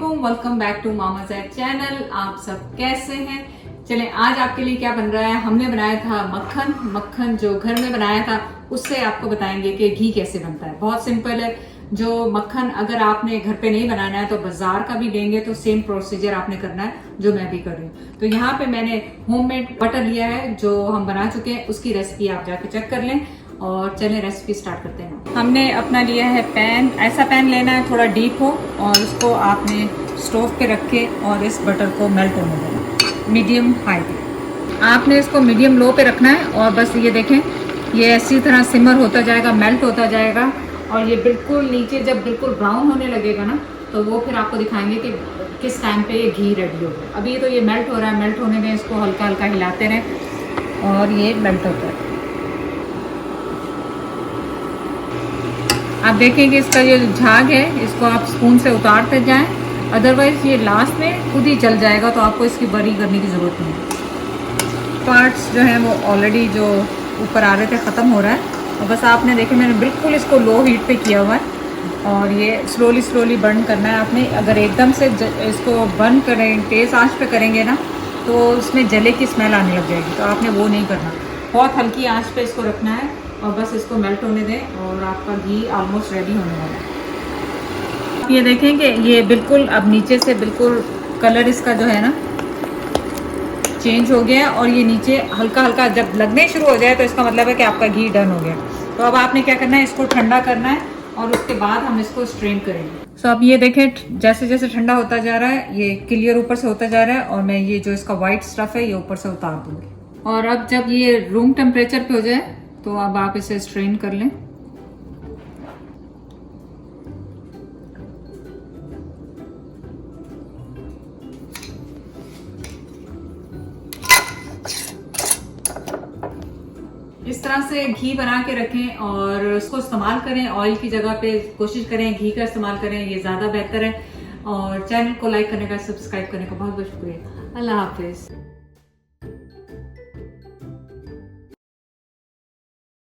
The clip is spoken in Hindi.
अस्सलामुअलैकुम, welcome back to Mama Z channel. आप सब कैसे हैं? चलें, आज आपके लिए क्या बन रहा है। हमने बनाया था मक्खन जो घर में बनाया था, उससे आपको बताएंगे कि घी कैसे बनता है। बहुत सिंपल है। जो मक्खन अगर आपने घर पे नहीं बनाना है तो बाजार का भी लेंगे तो सेम प्रोसीजर आपने करना है जो मैं भी कर रही हूँ। तो यहाँ पे मैंने होममेड बटर लिया है जो हम बना चुके हैं, उसकी रेसिपी आप जाके चेक कर लें। और चलें रेसिपी स्टार्ट करते हैं। हमने अपना लिया है पैन। ऐसा पैन लेना है थोड़ा डीप हो और उसको आपने स्टोव पे रख के और इस बटर को मेल्ट होने देना मीडियम हाई पे। आपने इसको मीडियम लो पे रखना है और बस ये देखें, ये इसी तरह सिमर होता जाएगा, मेल्ट होता जाएगा। और ये बिल्कुल नीचे जब बिल्कुल ब्राउन होने लगेगा ना, तो वो फिर आपको दिखाएंगे कि किस टाइम पे ये घी रेडी हो गया। अभी तो ये मेल्ट हो रहा है, मेल्ट होने में इसको हल्का हल्का हिलाते रहें और ये मेल्ट होता है। आप देखेंगे इसका ये झाग है, इसको आप स्पून से उतारते जाएं, अदरवाइज ये लास्ट में खुद ही जल जाएगा, तो आपको इसकी बरी करने की ज़रूरत नहीं है। पार्ट्स जो हैं वो ऑलरेडी जो ऊपर आ रहे थे ख़त्म हो रहा है और बस आपने देखे मैंने बिल्कुल इसको लो हीट पे किया हुआ है और ये स्लोली स्लोली बर्न करना है आपने। अगर एकदम से इसको बर्न करें, तेज़ आंच पे करेंगे ना, तो इसमें जले की स्मेल आने लग जाएगी, तो आपने वो नहीं करना। बहुत हल्की आंच पे इसको रखना है और बस इसको मेल्ट होने दें और आपका घी ऑलमोस्ट रेडी होने वाला है। आप ये देखें कि ये बिल्कुल अब नीचे से बिल्कुल कलर इसका जो है ना चेंज हो गया है और ये नीचे हल्का हल्का जब लगने शुरू हो जाए तो इसका मतलब है कि आपका घी डन हो गया। तो अब आपने क्या करना है, इसको ठंडा करना है और उसके बाद हम इसको स्ट्रेन करेंगे। सो अब ये देखें जैसे जैसे ठंडा होता जा रहा है ये क्लियर ऊपर से होता जा रहा है और मैं ये जो इसका वाइट स्टफ है ये ऊपर से उतार दूंगी। और अब जब ये रूम टेम्परेचर पे हो जाए तो अब आप इसे स्ट्रेन कर लें। इस तरह से घी बना के रखें और उसको इस्तेमाल करें। ऑयल की जगह पे कोशिश करें घी का इस्तेमाल करें, ये ज़्यादा बेहतर है। और चैनल को लाइक करने का, सब्सक्राइब करने का बहुत बहुत शुक्रिया। अल्लाह हाफिज़।